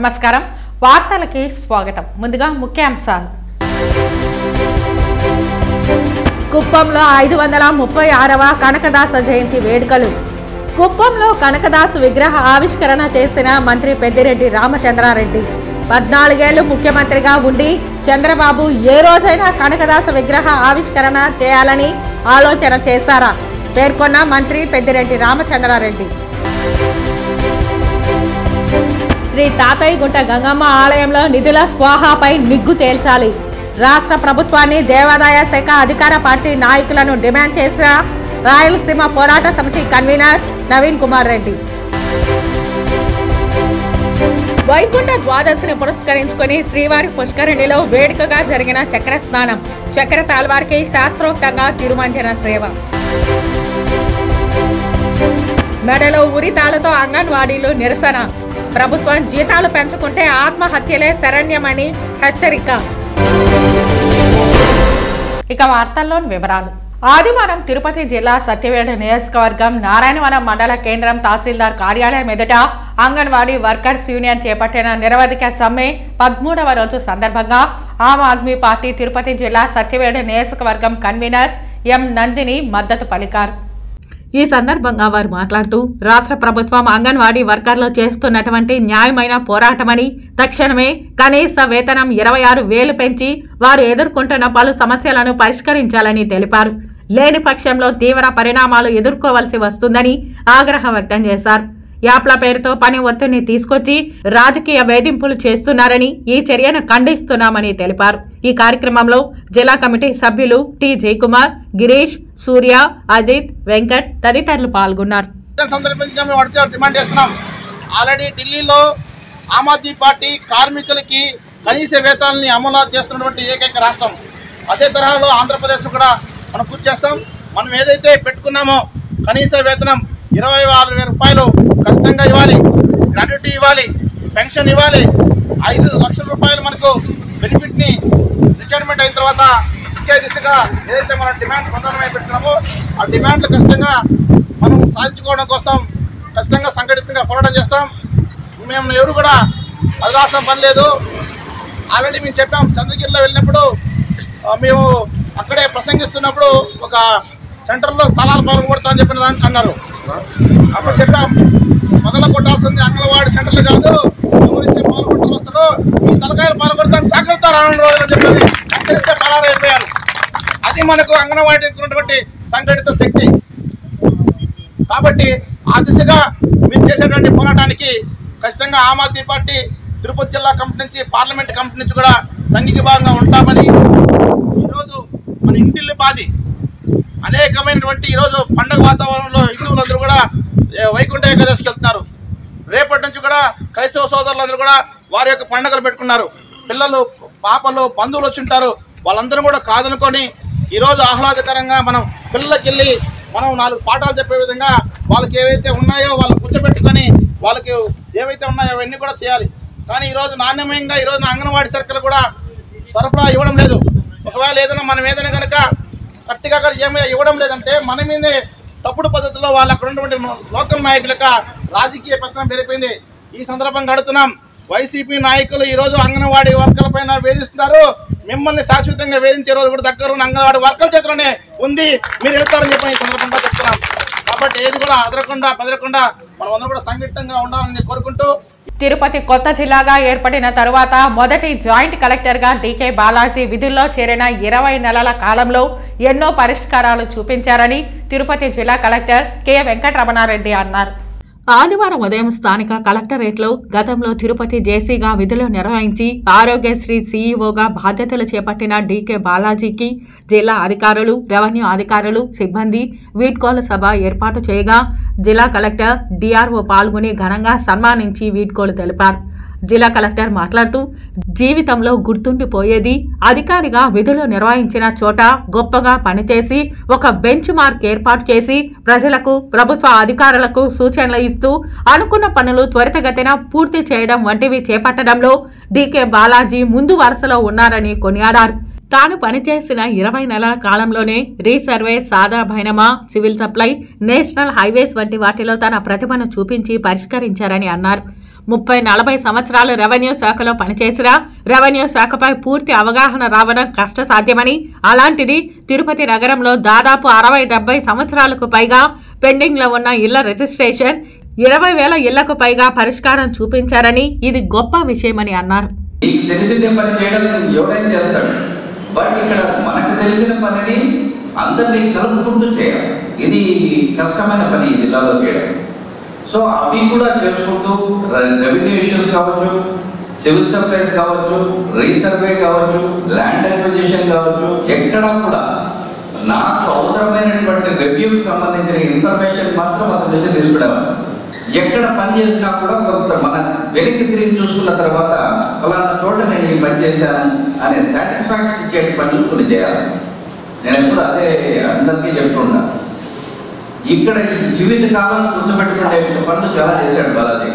నమస్కారం వార్తలకి స్వాగతం ముందుగా ముఖ్యాంశాలు కుప్పంలో 536వ కనకదాస జయంతి వేడుకలు కుప్పంలో కనకదాసు విగ్రహ ఆవిష్కరణ చేసిన మంత్రి పెద్దిరెడ్డి రామచంద్రారెడ్డి 14 ఏళ్లు ముఖ్యమంత్రిగా ఉండి చంద్రబాబు ఏ రోజైనా కనకదాస విగ్రహ ఆవిష్కరణ చేయాలని ఆలోచన చేశారా పేర్కొన్న మంత్రి పెద్దిరెడ్డి రామచంద్రారెడ్డి శ్రీ తాతయ్యగుంట గంగమ్మ ఆలయంలో నిధుల స్వాహాపై నిగ్గు తేల్చాలి రాష్ట్ర ప్రభుత్వాన్ని దేవాదాయ శాఖ అధికార పార్టీ నాయకులను డిమాండ్ చేసిన రాయలసీమ పోరాట సమితి కన్వీనర్ నవీన్ కుమార్ రెడ్డి వైకుంఠ ద్వాదశిని పురస్కరించుకుని శ్రీవారి పుష్కరిణిలో వేడుకగా జరిగిన చక్ర స్నానం చక్ర తాల్వార్కి శాస్త్రోక్తంగా తిరుమంజన సేవ మెడలో ఉరితాలతో అంగన్వాడీలు నిరసన ప్రభుత్వం జీతాలు పెంచుకుంటే ఆత్మహత్యలే శరణ్యమని హెచ్చరిక ఇక వార్తల్లోని వివరాలు ఆదివారం తిరుపతి జిల్లా సత్యవేడ నియోజకవర్గం నారాయణవనం మండల కేంద్రం తహసీల్దార్ కార్యాలయం ఎదుట అంగన్వాడీ వర్కర్స్ యూనియన్ చేపట్టిన నిరవధిక సమ్మె 13వ రోజు సందర్భంగా ఆమ్ ఆద్మీ పార్టీ తిరుపతి జిల్లా సత్యవేడ నియోజకవర్గం కన్వీనర్ ఎం నందిని మద్దతు పలికారు ఈ సందర్భంగా వారు మాట్లాడుతూ రాష్ట్ర ప్రభుత్వం అంగన్వాడీ వర్కర్లు చేస్తున్నటువంటి న్యాయమైన పోరాటమని తక్షణమే కనీస వేతనం 26,000 పెంచి వారు ఎదుర్కొంటున్న పలు సమస్యలను పరిష్కరించాలని తెలిపారు లేని పక్షంలో తీవ్ర పరిణామాలు ఎదుర్కోవాల్సి వస్తుందని ఆగ్రహం వ్యక్తం చేశారు యాప్ల పేరుతో పని ఒత్తిడిని తీసుకొచ్చి రాజకీయ వేధింపులు చేస్తున్నారని ఈ చర్యను ఖండిస్తున్నామని తెలిపారు ఈ కార్యక్రమంలో జిల్లా కమిటీ సభ్యులు టి జయకుమార్ గిరీష్ సూర్య అజిత్ వెంకట్ తదితరులు పాల్గొన్నారు ఆల్రెడీ ఢిల్లీలో ఆమ్ ఆద్మీ పార్టీ కార్మికులకి కనీస వేతనాన్ని అమలు చేస్తున్నటువంటి ఏకైక రాష్ట్రం అదే తరహాలో ఆంధ్రప్రదేశ్ కూడా మనం పూర్తి చేస్తాం మనం ఏదైతే పెట్టుకున్నామో కనీస వేతనం 26,000 రూపాయలు ఖచ్చితంగా ఇవ్వాలి గ్రాట్యుటీ ఇవ్వాలి పెన్షన్ ఇవ్వాలి 5 లక్షల రూపాయలు మనకు బెనిఫిట్ని రిటైర్మెంట్ అయిన తర్వాత ఇచ్చే దిశగా ఏదైతే మనం డిమాండ్ ప్రధానమై పెట్టుకున్నామో ఆ డిమాండ్లు ఖచ్చితంగా మనం సాధించుకోవడం కోసం ఖచ్చితంగా సంఘటితంగా పోరాటం చేస్తాం మేము ఎవరు కూడా వదిలాల్సిన పని లేదు ఆల్రెడీ మేము చెప్పాం చంద్రగిరిలో వెళ్ళినప్పుడు మేము అక్కడే ప్రసంగిస్తున్నప్పుడు ఒక సెంటర్లో తలాలు పగలు కొడతామని చెప్పిన అన్నారు అప్పుడు చెప్పాం పగల కొట్టాల్సింది అంగన్వాడీ సెంటర్లు కాదు ఎవరైతే పాల్గొంటూ వస్తారో ఈ తలకాయలు పాల్గొడతాను జాగ్రత్త రానున్న రోజులని చెప్పేసి హెచ్చరిస్తే పరారైపోయారు అది మనకు అంగన్వాడీ ఉన్నటువంటి సంఘటిత శక్తి కాబట్టి ఆ దిశగా మీరు చేసేటువంటి పోరాటానికి ఖచ్చితంగా ఆమ్ ఆద్మీ పార్టీ తిరుపతి జిల్లా కమిటీ నుంచి పార్లమెంట్ కమిటీ నుంచి కూడా సంఘీభాగంగా ఉంటామని ఈరోజు మన ఇంటిల్లి పాది అనేకమైనటువంటి ఈరోజు పండుగ వాతావరణంలో హిందువులందరూ కూడా వైకుంఠ ఏకాదశికి వెళ్తున్నారు రేపటి నుంచి కూడా క్రైస్తవ సోదరులందరూ కూడా వారి యొక్క పండుగలు పెట్టుకున్నారు పిల్లలు పాపలు బంధువులు వచ్చి ఉంటారు వాళ్ళందరూ కూడా కాదనుకొని ఈరోజు ఆహ్లాదకరంగా మనం పిల్లలకి వెళ్ళి మనం 4 పాఠాలు చెప్పే విధంగా వాళ్ళకి ఏవైతే ఉన్నాయో వాళ్ళని కూర్చోబెట్టుకొని వాళ్ళకి ఏవైతే ఉన్నాయో అవన్నీ కూడా చేయాలి కానీ ఈరోజు నాణ్యమయంగా ఈరోజు అంగన్వాడీ సర్కిల్ కూడా సరఫరా ఇవ్వడం లేదు ఒకవేళ ఏదైనా మనం ఏదైనా కనుక గట్టిగా ఏమైనా ఇవ్వడం లేదంటే మన మీదే తప్పుడు పద్ధతిలో వాళ్ళు అక్కడ ఉన్నటువంటి లోకల్ నాయకుల రాజకీయ పెత్తనం పెరిగిపోయింది ఈ సందర్భంగా అడుగుతున్నాం వైసీపీ నాయకులు ఈరోజు అంగన్వాడీ వర్కర్ల పైన వేధిస్తున్నారు మిమ్మల్ని శాశ్వతంగా వేధించే రోజు కూడా దగ్గర ఉన్న అంగన్వాడీ వర్కర్ల చేతిలోనే ఉంది మీరు వెళ్తారని చెప్పి ఈ సందర్భంగా చెప్తున్నాం కాబట్టి ఏది కూడా అదరకుండా బెదరకుండా మనం అందరూ కూడా సంఘటితంగా ఉండాలని కోరుకుంటూ తిరుపతి కొత్త జిల్లాగా ఏర్పడిన తరువాత మొదటి జాయింట్ కలెక్టర్ గా డీకే బాలాజీ విధుల్లో చేరిన 20 నెలల కాలంలో ఎన్నో పరిష్కారాలు చూపించారని తిరుపతి జిల్లా కలెక్టర్ కె వెంకటరమణారెడ్డి అన్నారు ఆదివారం ఉదయం స్థానిక కలెక్టరేట్లో గతంలో తిరుపతి జేసీగా విధులు నిర్వహించి ఆరోగ్యశ్రీ సీఈఓగా బాధ్యతలు చేపట్టిన డీకే బాలాజీకి జిల్లా అధికారులు రెవెన్యూ అధికారులు సిబ్బంది వీడ్కోలు సభ ఏర్పాటు చేయగా జిల్లా కలెక్టర్ డిఆర్ఓ పాల్గొని ఘనంగా సన్మానించి వీడ్కోలు తెలిపారు జిల్లా కలెక్టర్ మాట్లాడుతూ జీవితంలో గుర్తుండిపోయేది అధికారిగా విధులు నిర్వహించిన చోట గొప్పగా పనిచేసి ఒక బెంచ్ మార్క్ ఏర్పాటు చేసి ప్రజలకు ప్రభుత్వ అధికారులకు సూచనలు ఇస్తూ అనుకున్న పనులు త్వరితగతిన పూర్తి చేయడం వంటివి చేపట్టడంలో డీకే బాలాజీ ముందు వరుసలో ఉన్నారని కొనియాడారు తాను పనిచేసిన 20 నెలల కాలంలోనే రీసర్వే సాదా భైనమా సివిల్ సప్లై నేషనల్ హైవేస్ వంటి వాటిలో తన ప్రతిభను చూపించి పరిష్కరించారని అన్నారు 30-40 సంవత్సరాలు రెవెన్యూ శాఖలో పనిచేసినా రెవెన్యూ శాఖపై పూర్తి అవగాహన రావడం కష్టసాధ్యమని, అలాంటిది తిరుపతి నగరంలో దాదాపు 60-70 సంవత్సరాలకు పైగా పెండింగ్లో ఉన్న ఇళ్ల రిజిస్ట్రేషన్ 20,000 ఇళ్లకు పైగా పరిష్కారం చూపించారని ఇది గొప్ప విషయమని అన్నారు. అందరినీ కలుపుకుంటూ చేయాలి. ఇది కష్టమైన పని ఈ జిల్లాలో చేయడం. సో అవి కూడా చేసుకుంటూ రెవెన్యూ ఇష్యూస్ కావచ్చు, సివిల్ సప్లైస్ కావచ్చు, రీసర్వే కావచ్చు, ల్యాండ్ అక్విజిషన్ కావచ్చు, ఎక్కడా కూడా నాకు అవసరమైనటువంటి రెవ్యూకి సంబంధించిన ఇన్ఫర్మేషన్ మాత్రం అతని నుంచి తీసుకురావాలి. ఎక్కడ పని చేసినా కూడా కొంత మన వెనక్కి తిరిగి చూసుకున్న తర్వాత ఫలానా చోట నేను ఈ పని చేశాను అనే సాటిస్ఫాక్షన్ ఇచ్చే పనులు కొన్ని చేయాలి. నేను ఎప్పుడు అదే అందరికీ చెప్తున్నా. ఇక్కడ ఈ జీవితకాలం గుర్తుపెట్టుకునే పనులు చాలా చేశాడు బాలాజీ.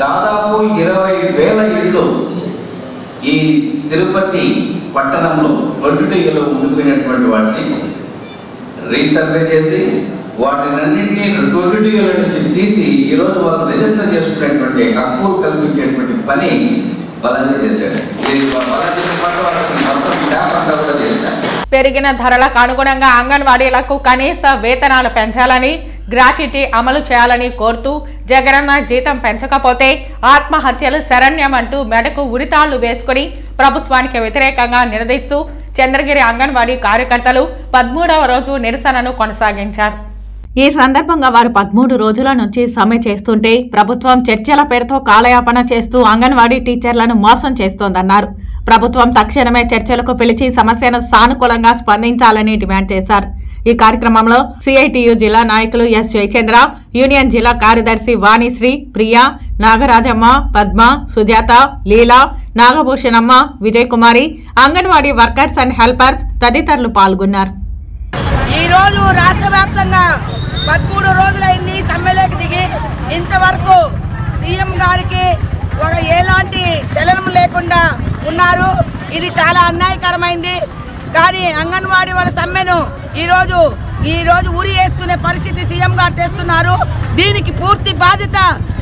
దాదాపు 20,000 ఇళ్ళు ఈ తిరుపతి పట్టణంలో 22 ఏళ్ళు ఉండిపోయినటువంటి వాటిని రీసర్వే చేసి వాటినన్నింటినీ 22 ఏళ్ళ నుంచి తీసి ఈరోజు వాళ్ళు రిజిస్టర్ చేసుకునేటువంటి హక్కులు కల్పించేటువంటి పని బాలాజీ చేశాడు. పెరిగిన ధరలకు అనుగుణంగా అంగన్వాడీలకు కనీస వేతనాలు పెంచాలని, గ్రాట్యుటీ అమలు చేయాలని కోరుతూ జగనన్న జీతం పెంచకపోతే ఆత్మహత్యలు శరణ్యమంటూ మెడకు ఉరితాళ్లు వేసుకుని ప్రభుత్వానికి వ్యతిరేకంగా నిలదీస్తూ చంద్రగిరి అంగన్వాడీ కార్యకర్తలు 13వ రోజు నిరసనను కొనసాగించారు. ఈ సందర్భంగా వారు 13 రోజుల నుంచి సమ్మె చేస్తుంటే ప్రభుత్వం చర్చల పేరుతో కాలయాపన చేస్తూ అంగన్వాడీ టీచర్లను మోసం చేస్తోందన్నారు. ప్రభుత్వం తక్షణమే చర్చలకు పిలిచి సమస్యను సానుకూలంగా స్పందించాలని డిమాండ్ చేశారు. ఈ కార్యక్రమంలో సిఐటియు జిల్లా నాయకులు ఎస్ జయచంద్ర, యూనియన్ జిల్లా కార్యదర్శి వాణిశ్రీ, ప్రియా, నాగరాజమ్మ, పద్మ, సుజాత, లీలా, నాగభూషణమ్మ, విజయ్ కుమారి, అంగన్వాడీ వర్కర్స్ అండ్ హెల్పర్స్ తదితరులు పాల్గొన్నారు. ఈ రోజు రాష్ట్ర వ్యాప్తంగా 13 రోజులైంది సమ్మెలోకి దిగి. ఇంతవరకు సీఎం గారికి ఎలాంటి చలనం లేకుండా ఉన్నారు. ఇది చాలా అన్యాయకరమైంది. కానీ అంగన్వాడీ వాళ్ళ సమ్మెను ఈరోజు ఊరి వేసుకునే పరిస్థితి సీఎం గారు తెస్తున్నారు. దీనికి పూర్తి బాధ్యత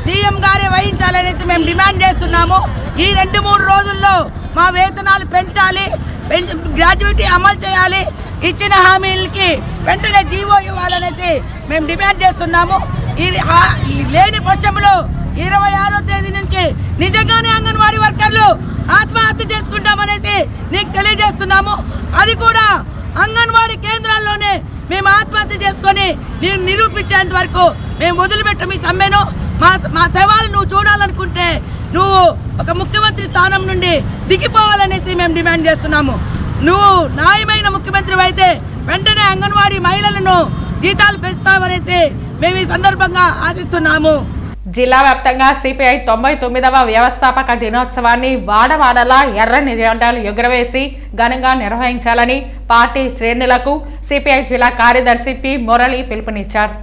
సీఎం గారే వహించాలనేసి మేము డిమాండ్ చేస్తున్నాము. ఈ 2-3 రోజుల్లో మా వేతనాలు పెంచాలి, గ్రాడ్యుయేటీ అమలు చేయాలి, ఇచ్చిన హామీలకి వెంటనే జీవో ఇవ్వాలనేసి మేము డిమాండ్ చేస్తున్నాము. లేని పక్షంలో 26వ తేదీ నుంచి నిజంగానే అంగన్వాడీ వర్కర్లు ఆత్మహత్య చేసుకుంటామనేసి నీకు తెలియజేస్తున్నాము. అది కూడా అంగన్వాడీ కేంద్రాల్లోనే మేము ఆత్మహత్య చేసుకొని నేను నిరూపించేంత వరకు మేము వదిలిపెట్టం ఈ సమ్మెను. మా సేవలు నువ్వు చూడాలనుకుంటే నువ్వు ఒక ముఖ్యమంత్రి స్థానం నుండి దిగిపోవాలనేసి మేము డిమాండ్ చేస్తున్నాము. నువ్వు న్యాయమైన ముఖ్యమంత్రి అయితే వెంటనే అంగన్వాడీ మహిళలను జీతాలు పెంచుతామనేసి మేము ఈ సందర్భంగా ఆశిస్తున్నాము. జిల్లా వ్యాప్తంగా సిపిఐ 99వ వ్యవస్థాపక దినోత్సవాన్ని వాడవాడలా ఎర్రని జెండాలు ఎగురవేసి ఘనంగా నిర్వహించాలని పార్టీ శ్రేణులకు సిపిఐ జిల్లా కార్యదర్శి పి మురళి పిలుపునిచ్చారు.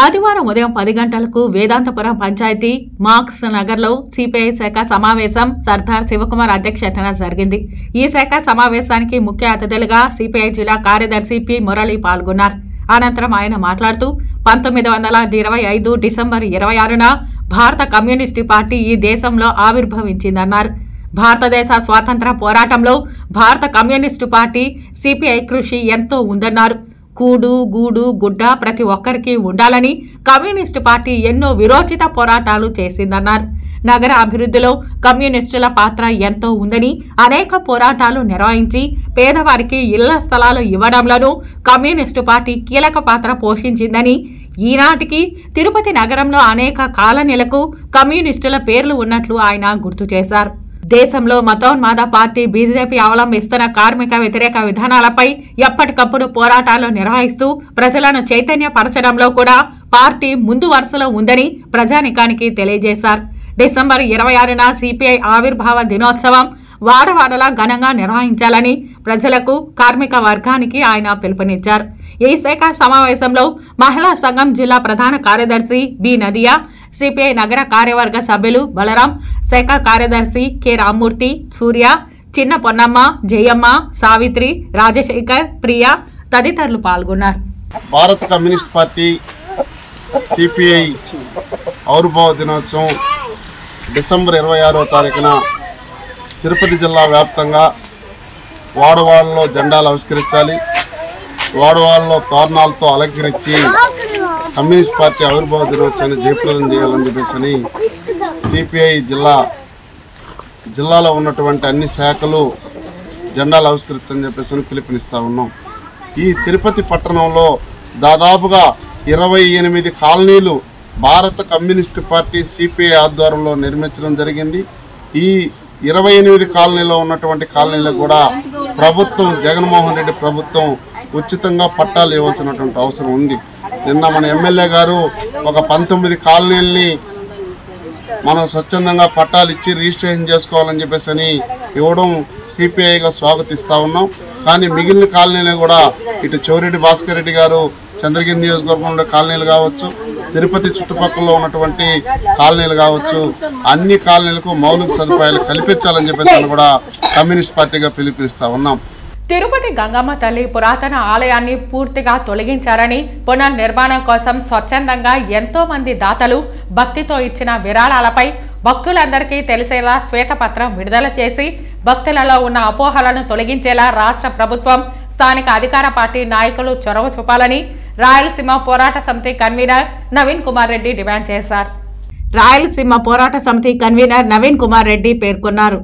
ఆదివారం ఉదయం 10 గంటలకు వేదాంతపురం పంచాయతీ మార్క్స్ నగర్లో సిపిఐ శాఖ సమావేశం సర్దార్ శివకుమార్ అధ్యక్షతన జరిగింది. ఈ శాఖ సమావేశానికి ముఖ్య అతిథులుగా సిపిఐ జిల్లా కార్యదర్శి పి మురళి పాల్గొన్నారు. అనంతరం ఆయన మాట్లాడుతూ 1925 డిసెంబర్ 26న భారత కమ్యూనిస్టు పార్టీ ఈ దేశంలో ఆవిర్భవించిందన్నారు. భారతదేశ స్వాతంత్ర పోరాటంలో భారత కమ్యూనిస్టు పార్టీ సిపిఐ కృషి ఎంతో ఉందన్నారు. కూడు గూడు గుడ్డ ప్రతి ఒక్కరికి ఉండాలని కమ్యూనిస్టు పార్టీ ఎన్నో విరోచిత పోరాటాలు చేసిందన్నారు. నగర అభివృద్ధిలో కమ్యూనిస్టుల పాత్ర ఎంతో ఉందని అనేక పోరాటాలు నిర్వహించి పేదవారికి ఇళ్ల స్థలాలు ఇవ్వడంలోనూ కమ్యూనిస్టు పార్టీ కీలక పాత్ర పోషించిందని, ఈనాటికి తిరుపతి నగరంలో అనేక కాలనీలకు కమ్యూనిస్టుల పేర్లు ఉన్నట్లు ఆయన గుర్తు చేశారు. దేశంలో మతోన్మాద పార్టీ బీజేపీ అవలంబిస్తున్న కార్మిక వ్యతిరేక విధానాలపై ఎప్పటికప్పుడు పోరాటాలు నిర్వహిస్తూ ప్రజలను చైతన్యపరచడంలో కూడా పార్టీ ముందు వరుసలో ఉందని ప్రజానికానికి తెలియజేశారు. డిసెంబర్ 26న సిపిఐ ఆవిర్భావ దినోత్సవం వాడవాడలా ఘనంగా నిర్వహించాలని ప్రజలకు, కార్మిక వర్గానికి ఆయన పిలుపునిచ్చారు. ఈ శాఖ సమావేశంలో మహిళా సంఘం జిల్లా ప్రధాన కార్యదర్శి బి నదియా, సిపిఐ నగర కార్యవర్గ సభ్యులు బలరాం, శాఖ కార్యదర్శి కె రామ్మూర్తి, సూర్య, చిన్న పొన్నమ్మ, జయమ్మ, సావిత్రి, రాజశేఖర్, ప్రియా తదితరులు పాల్గొన్నారు. భారత కమ్యూనిస్ట్ పార్టీ సిపిఐ ఆవిర్భావ దినోత్సవం డిసెంబర్ 26వ తారీఖున తిరుపతి జిల్లా వ్యాప్తంగా వాడవాడలో జెండాలు ఆవిష్కరించాలి, వాడవాడలో తోరణాలతో అలంకరించి కమ్యూనిస్ట్ పార్టీ ఆవిర్భావ దినోత్సవాన్ని జయప్రదం చేయాలని చెప్పేసి సిపిఐ జిల్లాలో ఉన్నటువంటి అన్ని శాఖలు జెండాలు ఆవిష్కరించని చెప్పేసి పిలుపునిస్తూ ఉన్నాం. ఈ తిరుపతి పట్టణంలో దాదాపుగా 28 కాలనీలు భారత కమ్యూనిస్టు పార్టీ సిపిఐ ఆధ్వర్యంలో నిర్మించడం జరిగింది. ఈ 28 కాలనీలో ఉన్నటువంటి కాలనీలకు కూడా ప్రభుత్వం, జగన్మోహన్ రెడ్డి ప్రభుత్వం ఉచితంగా పట్టాలు ఇవ్వాల్సినటువంటి అవసరం ఉంది. నిన్న మన ఎమ్మెల్యే గారు ఒక 19 కాలనీలని మనం స్వచ్ఛందంగా పట్టాలు ఇచ్చి రిజిస్ట్రేషన్ చేసుకోవాలని చెప్పేసి ఇవ్వడం సిపిఐగా స్వాగతిస్తూ ఉన్నాం. కానీ మిగిలిన కాలనీలు కూడా ఇటు చౌరెడ్డి భాస్కర్ రెడ్డి గారు చంద్రగిరి నియోజకవర్గంలో కాలనీలు కావచ్చు, తిరుపతి చుట్టుపక్కల ఉన్నటువంటి కాలనీలు కావచ్చు, అన్ని కాలనీలకు మౌలిక సదుపాయాలు కల్పించాలని చెప్పేసి కూడా కమ్యూనిస్ట్ పార్టీగా పిలుపునిస్తూ ఉన్నాం. తిరుపతి గంగమ్మ తల్లి పురాతన ఆలయాన్ని పూర్తిగా తొలగించారని, పునర్నిర్మాణం కోసం స్వచ్ఛందంగా ఎంతో మంది దాతలు భక్తితో ఇచ్చిన విరాళాలపై భక్తులందరికీ తెలిసేలా శ్వేతపత్రం విడుదల చేసి భక్తులలో ఉన్న అపోహలను తొలగించేలా రాష్ట్ర ప్రభుత్వం, స్థానిక అధికార పార్టీ నాయకులు చొరవ చూపాలని రాయలసీమ పోరాట సమితి కన్వీనర్ నవీన్ కుమార్ రెడ్డి డిమాండ్ చేశారు. రాయలసీమ పోరాట సమితి కన్వీనర్ నవీన్ కుమార్ రెడ్డి పేర్కొన్నారు.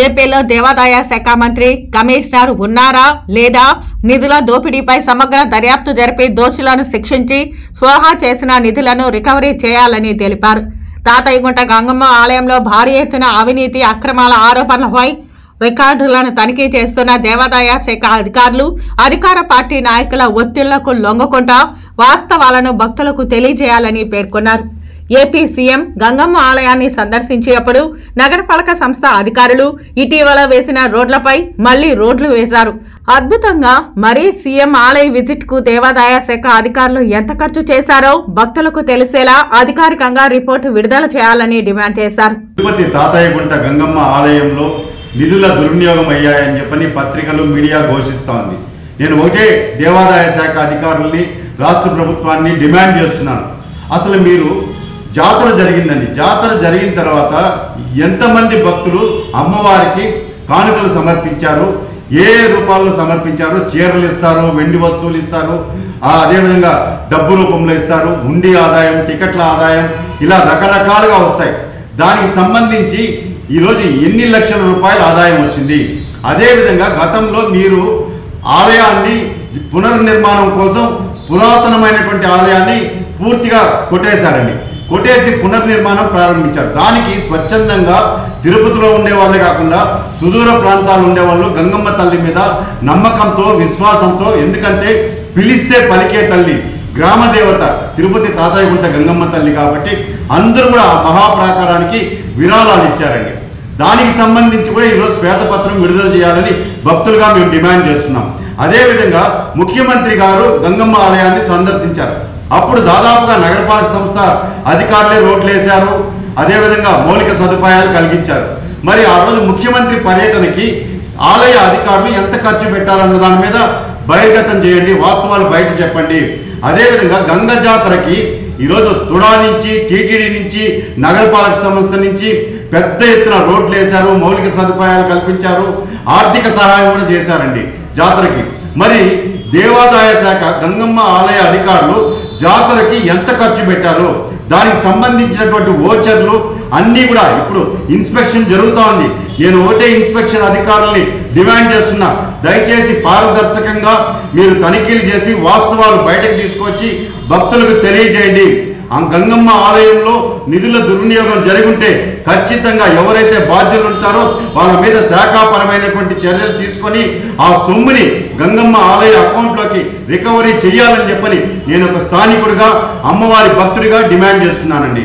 ఏపీలో దేవాదాయ శాఖ మంత్రి, కమిషనర్ ఉన్నారా లేదా, నిధుల దోపిడీపై సమగ్ర దర్యాప్తు జరిపి దోషులను శిక్షించి స్వాహా చేసిన నిధులను రికవరీ చేయాలని తెలిపారు. తాతయ్యగుంట గంగమ్మ ఆలయంలో భారీ ఎత్తున అవినీతి అక్రమాల ఆరోపణలపై రికార్డులను తనిఖీ చేస్తున్న దేవాదాయ శాఖ అధికారులు, అధికార పార్టీ నాయకుల ఒత్తిళ్లకు లొంగకుండా వాస్తవాలను భక్తులకు తెలియజేయాలని పేర్కొన్నారు. ఏపీ సీఎం గంగమ్మ ఆలయాన్ని సందర్శించినప్పుడు నగరపాలక సంస్థ అధికారులు ఇటీవల వేసిన రోడ్లపై మళ్లీ రోడ్లు వేశారు. అద్భుతంగా. మరీ సీఎం ఆలయ విజిట్ కు దేవాదాయ శాఖ అధికారులు ఎంత ఖర్చు చేశారో భక్తులకు తెలిసేలా అధికారికంగా రిపోర్టు విడుదల చేయాలని డిమాండ్ చేశారు. తిరుపతి తాతయ్యగుంట గంగమ్మ ఆలయంలో నిధుల దుర్వినియోగం అయ్యాయని చెప్పని పత్రికలు, మీడియా ఘోషిస్తోంది. నేను ఒకటే దేవాదాయ శాఖ అధికారుల్ని, రాష్ట్ర ప్రభుత్వాన్ని డిమాండ్ చేస్తున్నాను. అసలు మీరు జాతర జరిగిందండి, జాతర జరిగిన తర్వాత ఎంతమంది భక్తులు అమ్మవారికి కానుకలు సమర్పించారు, ఏ రూపాల్లో సమర్పించారు? చీరలు ఇస్తారు, వెండి వస్తువులు ఇస్తారు, అదేవిధంగా డబ్బు రూపంలో ఇస్తారు, ఉండి ఆదాయం, టికెట్ల ఆదాయం, ఇలా రకరకాలుగా వస్తాయి. దానికి సంబంధించి ఈరోజు ఎన్ని లక్షల రూపాయల ఆదాయం వచ్చింది? అదేవిధంగా గతంలో మీరు ఆలయాన్ని పునర్నిర్మాణం కోసం పురాతనమైనటువంటి ఆలయాన్ని పూర్తిగా కొట్టేశారండి. కొట్టేసి పునర్నిర్మాణం ప్రారంభించారు. దానికి స్వచ్ఛందంగా తిరుపతిలో ఉండే వాళ్ళే కాకుండా సుదూర ప్రాంతాలు ఉండేవాళ్ళు గంగమ్మ తల్లి మీద నమ్మకంతో, విశ్వాసంతో, ఎందుకంటే పిలిస్తే పలికే తల్లి, గ్రామ దేవత తిరుపతి తాతయ్యగుంట గంగమ్మ తల్లి కాబట్టి అందరూ కూడా ఆ మహాప్రాకారానికి విరాళాలు ఇచ్చారండి. దానికి సంబంధించి కూడా ఈరోజు శ్వేతపత్రం విడుదల చేయాలని భక్తులుగా మేము డిమాండ్ చేస్తున్నాం. అదేవిధంగా ముఖ్యమంత్రి గారు గంగమ్మ ఆలయాన్ని సందర్శించారు. అప్పుడు దాదాపుగా నగరపాలక సంస్థ అధికారులే రోడ్లు వేశారు, అదేవిధంగా మౌలిక సదుపాయాలు కలిగించారు. మరి ఆ రోజు ముఖ్యమంత్రి పర్యటనకి ఆలయ అధికారులు ఎంత ఖర్చు పెట్టారన్న దాని మీద బహిర్గతం చేయండి, వాస్తవాలు బయట చెప్పండి. అదేవిధంగా గంగ జాతరకి ఈరోజు తుడా నుంచి, టీటీడీ నుంచి, నగరపాలక సంస్థ నుంచి పెద్ద ఎత్తున రోడ్లు వేశారు, మౌలిక సదుపాయాలు కల్పించారు, ఆర్థిక సహాయం కూడా చేశారండి జాతరకి. మరి దేవాదాయ శాఖ గంగమ్మ ఆలయ అధికారులు జాతరకి ఎంత ఖర్చు పెట్టారు, దానికి సంబంధించినటువంటి ఓచర్లు అన్నీ కూడా ఇప్పుడు ఇన్స్పెక్షన్ జరుగుతూ ఉంది. నేను ఒకటే ఇన్స్పెక్షన్ అధికారుల్ని డిమాండ్ చేస్తున్నా, దయచేసి పారదర్శకంగా మీరు తనిఖీలు చేసి వాస్తవాలు బయటకు తీసుకొచ్చి భక్తులకు తెలియజేయండి. ఆ గంగమ్మ ఆలయంలో నిధుల దుర్వినియోగం జరుగుంటే ఖచ్చితంగా ఎవరైతే బాధ్యులు ఉంటారో వాళ్ళ మీద శాఖాపరమైనటువంటి చర్యలు తీసుకొని ఆ సొమ్ముని గంగమ్మ ఆలయ అకౌంట్లోకి రికవరీ చేయాలని చెప్పని నేను ఒక స్థానికుడిగా, అమ్మవారి భక్తుడిగా డిమాండ్ చేస్తున్నానండి.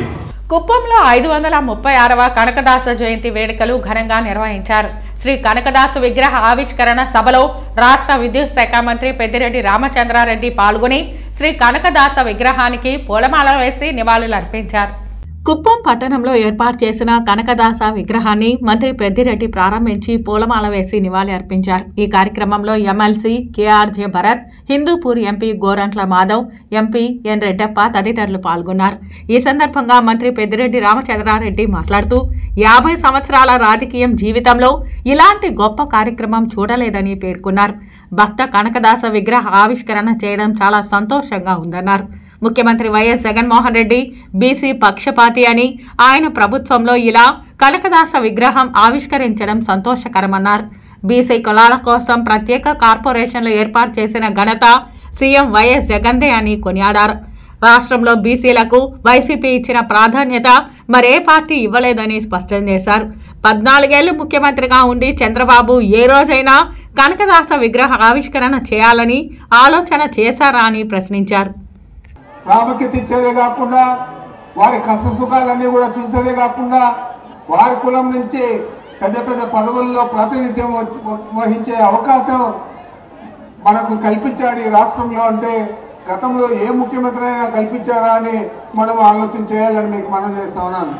కుప్పంలో 536వ కనకదాస జయంతి వేడుకలు ఘనంగా నిర్వహించారు. శ్రీ కనకదాసు విగ్రహ ఆవిష్కరణ సభలో రాష్ట్ర విద్యుత్ శాఖ మంత్రి పెద్దిరెడ్డి రామచంద్రారెడ్డి పాల్గొని శ్రీ కనకదాస విగ్రహానికి పూలమాల వేసి నివాళులు అర్పించారు. కుప్పం పట్టణంలో ఏర్పాటు చేసిన కనకదాస విగ్రహాన్ని మంత్రి పెద్దిరెడ్డి ప్రారంభించి పూలమాల వేసి నివాళి అర్పించారు. ఈ కార్యక్రమంలో MLC KRJ Bharat, Hindupur MP Gorantla Madhav, MP N Reddappa తదితరులు పాల్గొన్నారు. ఈ సందర్భంగా మంత్రి పెద్దిరెడ్డి రామచంద్రారెడ్డి మాట్లాడుతూ 50 సంవత్సరాల రాజకీయం జీవితంలో ఇలాంటి గొప్ప కార్యక్రమం చూడలేదని పేర్కొన్నారు. భక్త కనకదాస విగ్రహ ఆవిష్కరణ చేయడం చాలా సంతోషంగా ఉందన్నారు. ముఖ్యమంత్రి వైఎస్ జగన్మోహన్ రెడ్డి బీసీ పక్షపాతి అని, ఆయన ప్రభుత్వంలో ఇలా కనకదాస విగ్రహం ఆవిష్కరించడం సంతోషకరమన్నారు. బీసీ కులాల కోసం ప్రత్యేక కార్పొరేషన్లు ఏర్పాటు చేసిన ఘనత సీఎం వైఎస్ జగన్దే అని కొనియాడారు. రాష్ట్రంలో బీసీలకు వైసీపీ ఇచ్చిన ప్రాధాన్యత మరే పార్టీ ఇవ్వలేదని స్పష్టం చేశారు. 14 ఏళ్లు ముఖ్యమంత్రిగా ఉండి చంద్రబాబు ఏ రోజైనా కనకదాస విగ్రహ ఆవిష్కరణ చేయాలని ఆలోచన చేశారా అని ప్రశ్నించారు. ప్రాముఖ్యత ఇచ్చేదే కాకుండా వారి కష్ట సుఖాలన్నీ కూడా చూసేదే కాకుండా వారి కులం నుంచి పెద్ద పెద్ద పదవుల్లో ప్రాతినిధ్యం వహించే అవకాశం మనకు కల్పించాడు ఈ రాష్ట్రంలో. అంటే గతంలో ఏ ముఖ్యమంత్రి అయినా కల్పించారా అని మనం ఆలోచన చేయాలని మీకు మనం చేస్తా ఉన్నాను.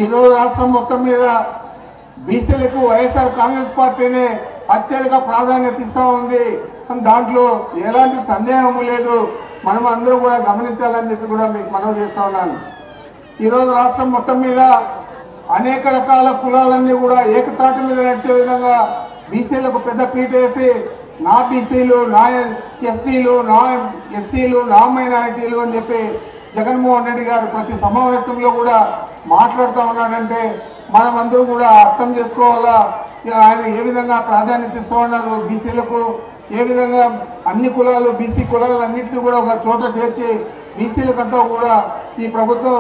ఈరోజు రాష్ట్రం మొత్తం మీద బీసీలకు వైఎస్ఆర్ కాంగ్రెస్ పార్టీనే అత్యధిక ప్రాధాన్యత ఇస్తూ ఉంది. దాంట్లో ఎలాంటి సందేహం లేదు. మనం అందరూ కూడా గమనించాలని చెప్పి కూడా మీకు మనవి చేస్తా ఉన్నాను. ఈరోజు రాష్ట్రం మొత్తం మీద అనేక రకాల కులాలన్నీ కూడా ఏకతాటి మీద నడిచే విధంగా బీసీలకు పెద్ద పీట వేసి నా బీసీలు, నా ఎస్టీలు, నా ఎస్సీలు, నా మైనారిటీలు అని చెప్పి జగన్మోహన్ రెడ్డి గారు ప్రతి సమావేశంలో కూడా మాట్లాడుతూ ఉన్నాడంటే మనం అందరూ కూడా అర్థం చేసుకోవాలా ఆయన ఏ విధంగా ప్రాధాన్యత ఇస్తూ ఉన్నారు బీసీలకు, ఏ విధంగా అన్ని కులాలు బీసీ కులాలన్నింటినీ కూడా ఒక చోట చేర్చి బీసీలకంతా కూడా ఈ ప్రభుత్వం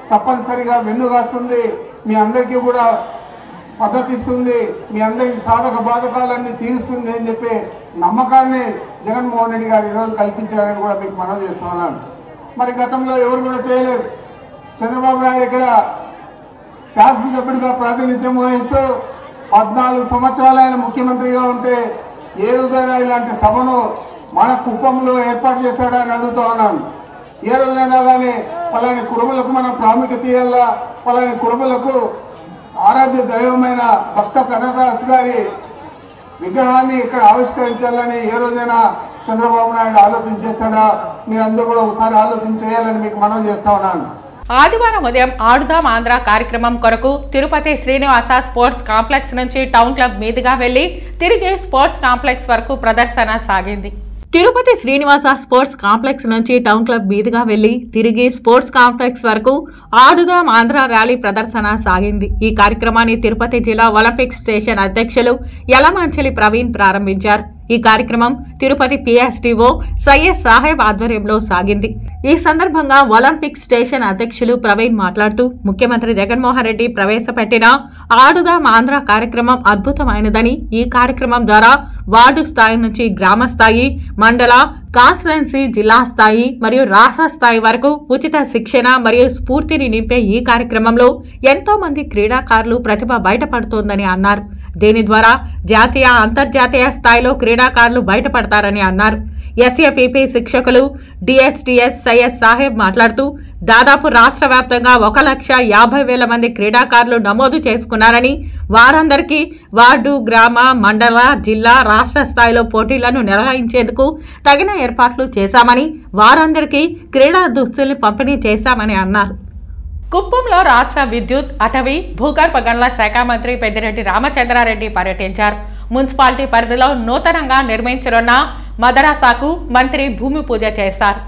తప్పనిసరిగా వెన్నుగాస్తుంది, మీ అందరికీ కూడా మద్దతు ఇస్తుంది, మీ అందరికీ సాధక బాధకాలన్నీ తీరుస్తుంది అని చెప్పి నమ్మకాన్ని జగన్మోహన్ రెడ్డి గారు ఈరోజు కల్పించారని కూడా మీకు మనవి చేస్తూ ఉన్నాను. మరి గతంలో ఎవరు కూడా చేయలేదు. చంద్రబాబు నాయుడు ఇక్కడ శాసనసభ్యుడిగా ప్రాతినిధ్యం వహిస్తూ 14 సంవత్సరాలు ఆయన ముఖ్యమంత్రిగా ఉంటే ఏ రోజైనా ఇలాంటి సభను మన కుప్పంలో ఏర్పాటు చేశాడని అడుగుతూ ఉన్నాను. ఏ రోజైనా కానీ పలాని కురుబులకు మనం ప్రాముఖ్యత ఇవ్వాలా, పలాని కురుబులకు ఆరాధ్య దైవమైన భక్త కనకదాస్ గారి విగ్రహాన్ని ఇక్కడ ఆవిష్కరించాలని ఏ రోజైనా చంద్రబాబు నాయుడు ఆలోచన చేశాడా? మీరందరూ కూడా ఒకసారి ఆలోచన చేయాలని మీకు మనవి చేస్తా ఉన్నాను. ఆదివారం ఉదయం ఆడుదాం ఆంధ్ర కార్యక్రమం కొరకు తిరుపతి శ్రీనివాస స్పోర్ట్స్ కాంప్లెక్స్ నుంచి టౌన్ క్లబ్ మీదుగా వెళ్లి తిరిగి స్పోర్ట్స్ కాంప్లెక్స్ వరకు ప్రదర్శన సాగింది. తిరుపతి శ్రీనివాస స్పోర్ట్స్ కాంప్లెక్స్ నుంచి టౌన్ క్లబ్ మీదుగా వెళ్లి తిరిగి స్పోర్ట్స్ కాంప్లెక్స్ వరకు ఆడుదాం ఆంధ్ర ర్యాలీ ప్రదర్శన సాగింది. ఈ కార్యక్రమాన్ని తిరుపతి జిల్లా ఒలింపిక్ స్టేషన్ అధ్యక్షులు యలమంచిలి ప్రవీణ్ ప్రారంభించారు. ఈ కార్యక్రమం తిరుపతి పిఎస్డిఓ సయ్యద్ సాహెబ్ ఆధ్వర్యంలో సాగింది. ఈ సందర్భంగా ఒలింపిక్ స్టేషన్ అధ్యక్షులు ప్రవీణ్ మాట్లాడుతూ ముఖ్యమంత్రి జగన్మోహన్ రెడ్డి ప్రవేశపెట్టిన ఆడుదాం ఆంధ్ర కార్యక్రమం అద్భుతమైనదని, ఈ కార్యక్రమం ద్వారా వార్డు స్థాయి నుంచి గ్రామ స్థాయి, మండల, కాన్స్టిట్యుయెన్సీ, జిల్లా స్థాయి మరియు రాష్ట్ర స్థాయి వరకు ఉచిత శిక్షణ మరియు స్ఫూర్తిని నింపే ఈ కార్యక్రమంలో ఎంతో మంది క్రీడాకారులు ప్రతిభ బయటపడుతోందని అన్నారు. దీని ద్వారా జాతీయ, అంతర్జాతీయ స్థాయిలో క్రీడాకారులు బయటపడతారని అన్నారు. ఎస్ఏపీపీ శిక్షకులు డిఎస్టిఎస్ సయ్యద్ సాహెబ్ మాట్లాడుతూ దాదాపు రాష్ట్ర వ్యాప్తంగా 1,50,000 మంది క్రీడాకారులు నమోదు చేసుకున్నారని, వారందరికీ వార్డు, గ్రామ, మండల, జిల్లా, రాష్ట్ర స్థాయిలో పోటీలను నిర్వహించేందుకు తగిన ఏర్పాట్లు చేశామని, వారందరికీ క్రీడా దుస్తుల్ని పంపిణీ చేశామని అన్నారు. కుప్పంలో రాష్ట్ర విద్యుత్, అటవీ, భూగర్భ గనుల శాఖ మంత్రి పెద్దిరెడ్డి రామచంద్రారెడ్డి పర్యటించారు. మున్సిపాలిటీ పరిధిలో నూతనంగా నిర్మించనున్న మదరసాకు మంత్రి భూమి పూజ చేశారు.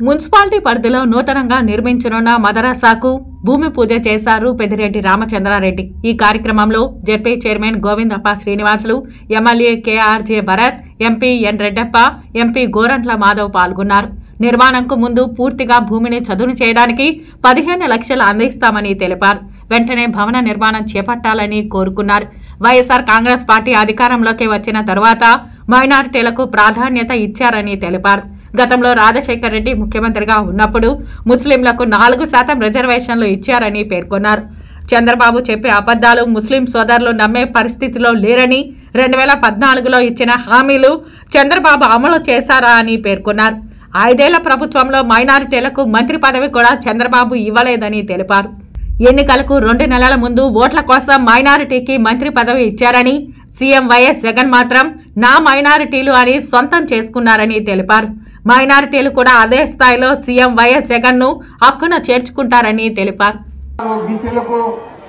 మున్సిపాలిటీ పరిధిలో నూతనంగా నిర్మించనున్న మదరసాకు భూమి పూజ చేశారు పెద్దిరెడ్డి రామచంద్రారెడ్డి. ఈ కార్యక్రమంలో ZP chairman Govindappa Srinivasulu, MLA KRJ Bharat, MP N Reddappa, MP Gorantla Madhav పాల్గొన్నారు. నిర్మాణంకు ముందు పూర్తిగా భూమిని చదును చేయడానికి 15 లక్షలు అందిస్తామని తెలిపారు. వెంటనే భవన నిర్మాణం చేపట్టాలని కోరుకున్నారు. వైఎస్ఆర్ కాంగ్రెస్ పార్టీ అధికారంలోకి వచ్చిన తరువాత మైనారిటీలకు ప్రాధాన్యత ఇచ్చారని తెలిపారు. గతంలో రాజశేఖర్ రెడ్డి ముఖ్యమంత్రిగా ఉన్నప్పుడు ముస్లింలకు 4% రిజర్వేషన్లు ఇచ్చారని పేర్కొన్నారు. చంద్రబాబు చెప్పే అబద్దాలు ముస్లిం సోదరులు నమ్మే పరిస్థితిలో లేరని, 2014లో ఇచ్చిన హామీలు చంద్రబాబు అమలు చేశారా అని పేర్కొన్నారు. 5 ఏళ్ల ప్రభుత్వంలో మైనారిటీలకు మంత్రి పదవి కూడా చంద్రబాబు ఇవ్వలేదని తెలిపారు. ఎన్నికలకు 2 నెలల ముందు ఓట్ల కోసం మైనారిటీకి మంత్రి పదవి ఇచ్చారని, సీఎం వైఎస్ జగన్ మాత్రం నా మైనారిటీలు అని సొంతం చేసుకున్నారని తెలిపారు. మైనారిటీలు కూడా అదే స్థాయిలో సీఎం వైఎస్ జగన్ ను హక్కున చేర్చుకుంటారని తెలిపారు. బీసీలకు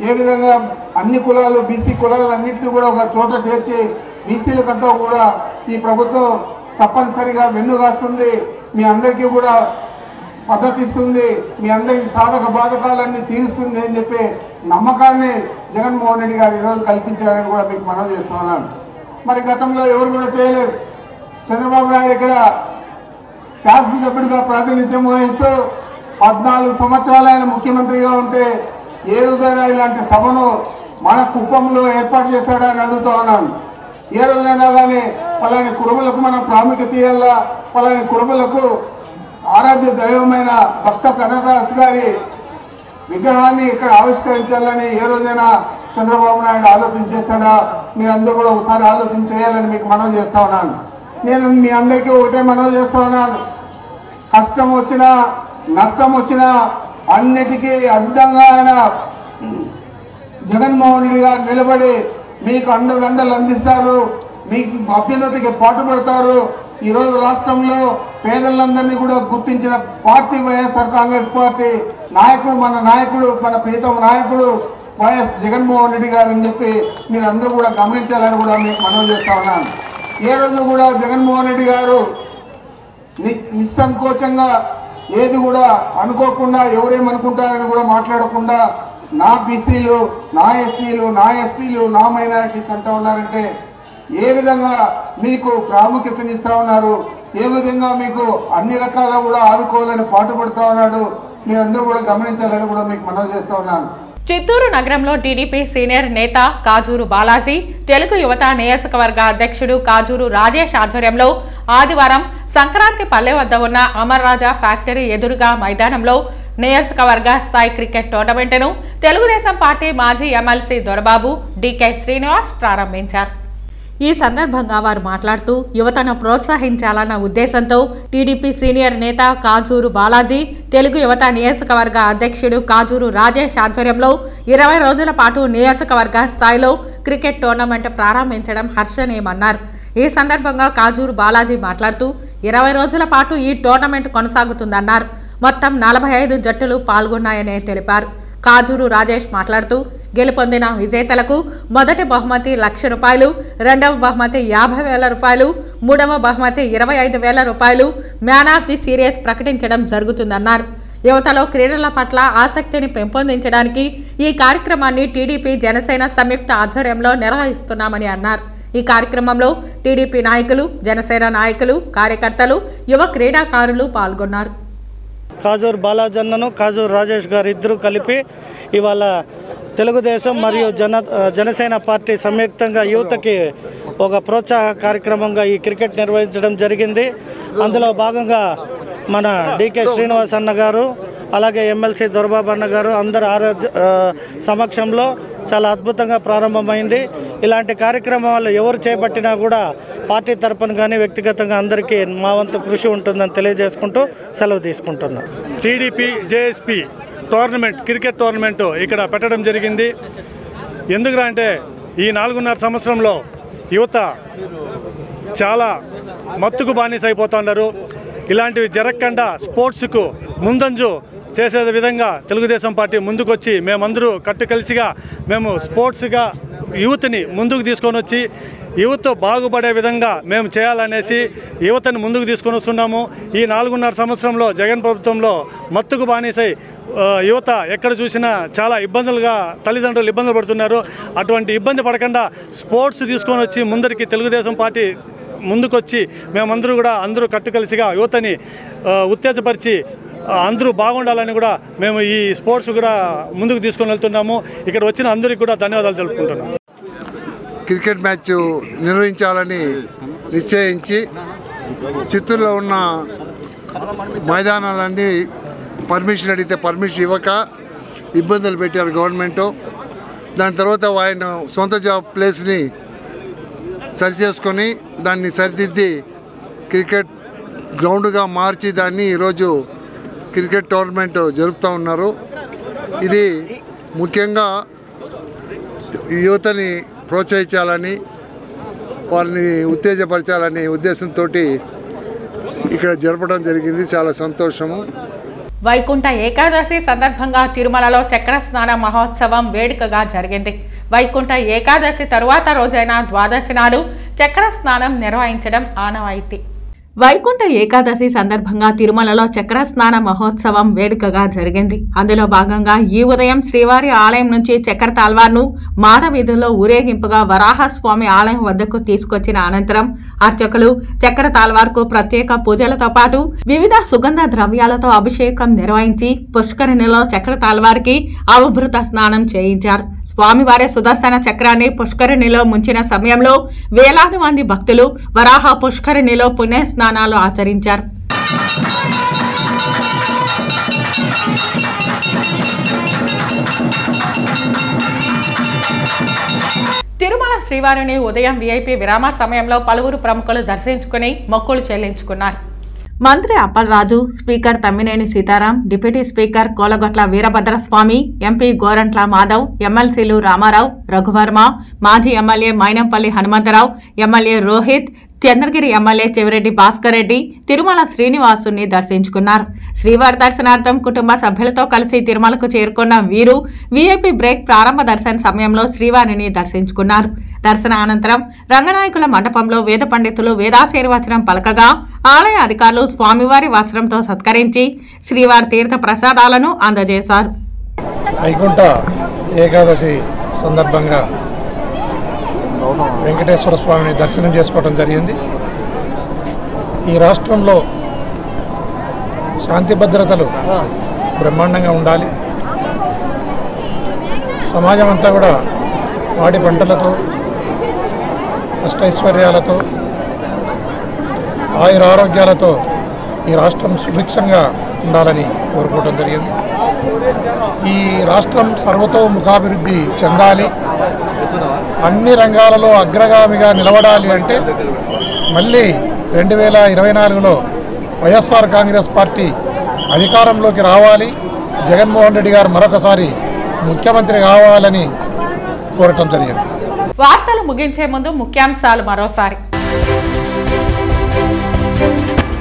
ఏ విధంగా అన్ని కులాలు బీసీ కులాలన్నింటినీ కూడా ఒక చోట చేర్చి బీసీలకంతా కూడా ఈ ప్రభుత్వం తప్పనిసరిగా వెన్నుగాస్తుంది, మీ అందరికీ కూడా మద్దతు ఇస్తుంది, మీ అందరికీ సాధక బాధకాలన్నీ తీరుస్తుంది అని చెప్పి నమ్మకాన్ని జగన్మోహన్ రెడ్డి గారు ఈరోజు కల్పించారని కూడా మీకు మనవి చేస్తున్నాను. మరి గతంలో ఎవరు కూడా చేయలేరు. చంద్రబాబు నాయుడు ఇక్కడ శాసనసభ్యుడిగా ప్రాతినిధ్యం వహిస్తూ 14 సంవత్సరాలు ఆయన ముఖ్యమంత్రిగా ఉంటే ఏ రోజైనా ఇలాంటి సభను మన కుప్పంలో ఏర్పాటు చేశాడని అడుగుతూ ఉన్నాను. ఏ రోజైనా కానీ పలాని కురుబులకు మనం ప్రాముఖ్యత ఇవ్వాలా, పలాని కురుబులకు ఆరాధ్య దైవమైన భక్త కనకదాస్ గారి విగ్రహాన్ని ఇక్కడ ఆవిష్కరించాలని ఏ రోజైనా చంద్రబాబు నాయుడు ఆలోచన చేశాడా? మీరందరూ కూడా ఒకసారి ఆలోచన చేయాలని మీకు మనవి చేస్తా ఉన్నాను. నేను మీ అందరికీ ఒకటే మనవి చేస్తా ఉన్నాను, కష్టం వచ్చినా నష్టం వచ్చినా అన్నిటికీ అడ్డంగా ఆయన జగన్మోహన్ రెడ్డి గారు నిలబడి మీకు అండదండలు అందిస్తారు, మీకు అభ్యున్నతికి పాటుపడతారు. ఈరోజు రాష్ట్రంలో పేదలందరినీ కూడా గుర్తించిన పార్టీ వైఎస్ఆర్ కాంగ్రెస్ పార్టీ నాయకుడు, మన నాయకుడు, మన ప్రీతమ నాయకుడు వైఎస్ జగన్మోహన్ రెడ్డి గారు అని చెప్పి మీరు అందరూ కూడా గమనించాలని కూడా మీకు మనవి చేస్తా ఉన్నాను. ఏ రోజు కూడా జగన్మోహన్ రెడ్డి గారు నిస్సంకోచంగా ఏది కూడా అనుకోకుండా ఎవరేమనుకుంటారని కూడా మాట్లాడకుండా నా బీసీలు, నా ఎస్సీలు, నా ఎస్టీలు, నా మైనారిటీస్ అంటూ ఉన్నారంటే ఏ విధంగా మీకు ప్రాముఖ్యతనిస్తూ ఉన్నారు, ఏ విధంగా మీకు అన్ని రకాల కూడా ఆదుకోవాలని పాటుపడుతూ ఉన్నాడు. మీరందరూ కూడా గమనించాలని కూడా మీకు మనవి చేస్తూ ఉన్నాను. చిత్తూరు నగరంలో టీడీపీ సీనియర్ నేత కాజూరు బాలాజీ, తెలుగు యువత నియోజకవర్గ అధ్యక్షుడు కాజూరు రాజేష్ ఆధ్వర్యంలో ఆదివారం సంక్రాంతి పల్లె వద్ద ఉన్న అమర్ రాజా ఫ్యాక్టరీ ఎదురుగా మైదానంలో నియోజకవర్గ స్థాయి క్రికెట్ టోర్నమెంట్ను తెలుగుదేశం పార్టీ మాజీ ఎమ్మెల్సీ దొరబాబు, డీకే శ్రీనివాస్ ప్రారంభించారు. ఈ సందర్భంగా వారు మాట్లాడుతూ యువతను ప్రోత్సహించాలన్న ఉద్దేశంతో టీడీపీ సీనియర్ నేత కాజూరు బాలాజీ, తెలుగు యువత నియోజకవర్గ అధ్యక్షుడు కాజూరు రాజేష్ ఆధ్వర్యంలో 20 రోజుల పాటు నియోజకవర్గ స్థాయిలో క్రికెట్ టోర్నమెంట్ ప్రారంభించడం హర్షణీయమన్నారు. ఈ సందర్భంగా కాజూరు బాలాజీ మాట్లాడుతూ 20 రోజుల పాటు ఈ టోర్నమెంట్ కొనసాగుతుందన్నారు. మొత్తం 45 జట్టులు పాల్గొన్నాయని తెలిపారు. కాజూరు రాజేష్ మాట్లాడుతూ గెలుపొందిన విజేతలకు మొదటి బహుమతి ₹1,00,000, రెండవ బహుమతి ₹50,000, మూడవ బహుమతి ₹25,000, మ్యాన్ ఆఫ్ ది సిరీస్ ప్రకటించడం జరుగుతుందన్నారు. యువతలో క్రీడల పట్ల ఆసక్తిని పెంపొందించడానికి ఈ కార్యక్రమాన్ని టీడీపీ జనసేన సంయుక్త ఆధ్వర్యంలో నిర్వహిస్తున్నామని అన్నారు. ఈ కార్యక్రమంలో టీడీపీ నాయకులు, జనసేన నాయకులు, కార్యకర్తలు, యువ క్రీడాకారులు పాల్గొన్నారు. కాజూరు బాలాజీ అన్నను, కాజూరు రాజేష్ గారు ఇద్దరు కలిపి ఇవాళ తెలుగుదేశం మరియు జనసేన పార్టీ సంయుక్తంగా యువతకి ఒక ప్రోత్సాహ కార్యక్రమంగా ఈ క్రికెట్ నిర్వహించడం జరిగింది. అందులో భాగంగా మన డీకే శ్రీనివాస్ అన్న గారు, అలాగే ఎమ్మెల్సీ దొరబాబు అన్న గారు అందరు సమక్షంలో చాలా అద్భుతంగా ప్రారంభమైంది. ఇలాంటి కార్యక్రమాలు ఎవరు చేపట్టినా కూడా పార్టీ తరపున కానీ వ్యక్తిగతంగా అందరికీ మా వంతు కృషి ఉంటుందని తెలియజేసుకుంటూ సెలవు తీసుకుంటున్నాం. TDP JSP tournament, cricket tournament ఇక్కడ పెట్టడం జరిగింది. ఎందుకంటే ఈ 4.5 సంవత్సరంలో యువత చాలా మత్తుకు బానిస అయిపోతున్నారు. ఇలాంటివి జరగకుండా స్పోర్ట్స్కు ముందంజు చేసే విధంగా తెలుగుదేశం పార్టీ ముందుకొచ్చి మేమందరూ కట్టుకలిసిగా మేము స్పోర్ట్స్గా యూత్ని ముందుకు తీసుకొని వచ్చి యువత బాగుపడే విధంగా మేము చేయాలనేసి యువతని ముందుకు తీసుకొని వస్తున్నాము. ఈ 4.5 సంవత్సరంలో జగన్ ప్రభుత్వంలో మత్తుకు బానిసై యువత ఎక్కడ చూసినా చాలా ఇబ్బందులుగా తల్లిదండ్రులు ఇబ్బందులు పడుతున్నారు. అటువంటి ఇబ్బంది పడకుండా స్పోర్ట్స్ తీసుకొని వచ్చి ముందరికి తెలుగుదేశం పార్టీ ముందుకొచ్చి మేమందరూ కూడా అందరూ కట్టుకలిసిగా యువతని ఉత్తేజపరిచి అందరూ బాగుండాలని కూడా మేము ఈ స్పోర్ట్స్ కూడా ముందుకు తీసుకొని వెళ్తున్నాము. ఇక్కడ వచ్చిన అందరికీ కూడా ధన్యవాదాలు తెలుపుకుంటున్నాము. క్రికెట్ మ్యాచ్ నిర్వహించాలని నిశ్చయించి చిత్తూరులో ఉన్న మైదానాలన్నీ పర్మిషన్ అడిగితే పర్మిషన్ ఇవ్వక ఇబ్బందులు పెట్టారు గవర్నమెంటు. దాని తర్వాత ఆయన సొంత జాబ్ ప్లేస్ని సరిచేసుకొని దాన్ని సరిదిద్ది క్రికెట్ గ్రౌండ్గా మార్చి దాన్ని ఈరోజు క్రికెట్ టోర్నమెంట్ జరుపుతూ ఉన్నారు. ఇది ముఖ్యంగా యువతని ప్రోత్సహించాలని వాళ్ళని ఉత్తేజపరచాలనే ఉద్దేశంతో ఇక్కడ జరపడం జరిగింది. చాలా సంతోషము. వైకుంఠ ఏకాదశి సందర్భంగా తిరుమలలో చక్ర స్నాన మహోత్సవం వేడుకగా జరిగింది. వైకుంఠ ఏకాదశి తరువాత రోజైన ద్వాదశి నాడు చక్ర స్నానం నిర్వహించడం ఆనవాయితీ. వైకుంఠ ఏకాదశి సందర్భంగా తిరుమలలో చక్ర స్నాన మహోత్సవం వేడుకగా జరిగింది. అందులో భాగంగా ఈ ఉదయం శ్రీవారి ఆలయం నుంచి చక్ర తాల్వార్ను మాడ వీధుల్లో ఊరేగింపుగా వరాహస్వామి ఆలయం వద్దకు తీసుకొచ్చిన అనంతరం అర్చకులు చక్ర తాల్వార్కు ప్రత్యేక పూజలతో పాటు వివిధ సుగంధ ద్రవ్యాలతో అభిషేకం నిర్వహించి పుష్కరిణిలో చక్ర తాల్వార్కి అవభృత స్నానం చేయించారు. స్వామివారి సుదర్శన చక్రాన్ని పుష్కరిణిలో ముంచిన సమయంలో వేలాది మంది భక్తులు వరాహ పుష్కరిణిలో పుణ్య స్నానాలు ఆచరించారు. తిరుమల శ్రీవారిని ఉదయం వీఐపీ విరామ సమయంలో పలువురు ప్రముఖులు దర్శించుకుని మొక్కులు చెల్లించుకున్నారు. మంత్రి Appalaraju, speaker Tammineni Seetharam, deputy speaker Kolagatla Veerabhadraswamy, MP Gorantla Madhav, ఎమ్మెల్సీలు రామారావు, రఘువర్మ, మాజీ MLA Mynampally Hanumantharao, MLA Rohith, Chandragiri MLA Chevireddy Bhaskar Reddy Tirumala శ్రీనివాసుని దర్శించుకున్నారు. శ్రీవారి దర్శనార్థం కుటుంబ సభ్యులతో కలిసి తిరుమలకు చేరుకున్న వీరు వీఐపీ బ్రేక్ ప్రారంభ దర్శన సమయంలో శ్రీవారిని దర్శించుకున్నారు. దర్శన అనంతరం రంగనాయకుల మండపంలో వేద పండితులు వేదాశీర్వచనం పలకగా ఆలయ అధికారులు స్వామివారి వస్త్రంతో సత్కరించి శ్రీవారి తీర్థ ప్రసాదాలను అందజేశారు. వైకుంఠ ఏకాదశి సందర్భంగా వెంకటేశ్వర స్వామిని దర్శనం చేసుకోవడం జరిగింది. ఈ రాష్ట్రంలో శాంతి భద్రతలు బ్రహ్మాండంగా ఉండాలి. సమాజం అంతా కూడా వాడి పంటలతో అష్టైశ్వర్యాలతో ఆయురారోగ్యాలతో ఈ రాష్ట్రం సుభిక్షంగా ఉండాలని కోరుకోవడం జరిగింది. ఈ రాష్ట్రం సర్వతోముఖాభివృద్ధి చెందాలి, అన్ని రంగాలలో అగ్రగామిగా నిలబడాలి అంటే మళ్ళీ 2024లో వైఎస్ఆర్ కాంగ్రెస్ పార్టీ అధికారంలోకి రావాలి, జగన్మోహన్ రెడ్డి గారు మరొకసారి ముఖ్యమంత్రి కావాలని కోరటం జరిగింది. వార్తలు ముగించే ముందు ముఖ్యాంశాలు మరోసారి.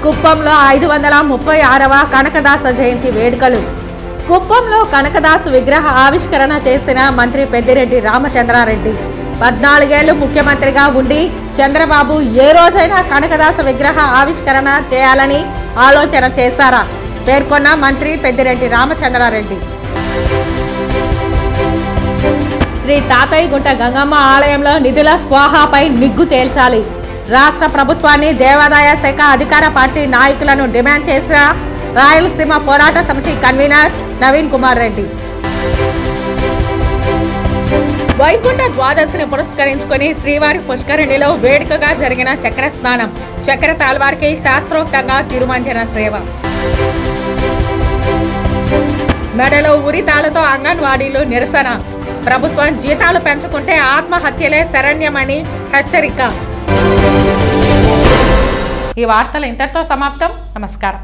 కుప్పంలో 536వ కనకదాస జయంతి వేడుకలు. కుప్పంలో కనకదాసు విగ్రహ ఆవిష్కరణ చేసిన మంత్రి పెద్దిరెడ్డి రామచంద్రారెడ్డి. 14 ఏళ్లు ముఖ్యమంత్రిగా ఉండి చంద్రబాబు ఏ రోజైనా కనకదాస విగ్రహ ఆవిష్కరణ చేయాలని ఆలోచన చేశారా పేర్కొన్న మంత్రి పెద్దిరెడ్డి రామచంద్రారెడ్డి. శ్రీ తాతయ్యగుంట గంగమ్మ ఆలయంలో నిధుల స్వాహాపై నిగ్గు తేల్చాలి. రాష్ట్ర ప్రభుత్వాన్ని దేవాదాయ శాఖ అధికార పార్టీ నాయకులను డిమాండ్ చేసిన రాయలసీమ పోరాట సమితి కన్వీనర్ నవీన్ కుమార్ రెడ్డి. వైకుంఠ ద్వాదశిని పురస్కరించుకుని శ్రీవారి పుష్కరిణిలో వేడుకగా జరిగిన చక్ర స్నానం. చక్ర తాల్వార్కి శాస్త్రోక్తంగా తిరుమంజన సేవ. మెడలో ఉరితాలతో అంగన్వాడీలు నిరసన. ప్రభుత్వం జీతాలు పెంచుకుంటే ఆత్మహత్యలే శరణ్యమని హెచ్చరిక. ఈ వార్తలు ఇంతటితో సమాప్తం. నమస్కారం.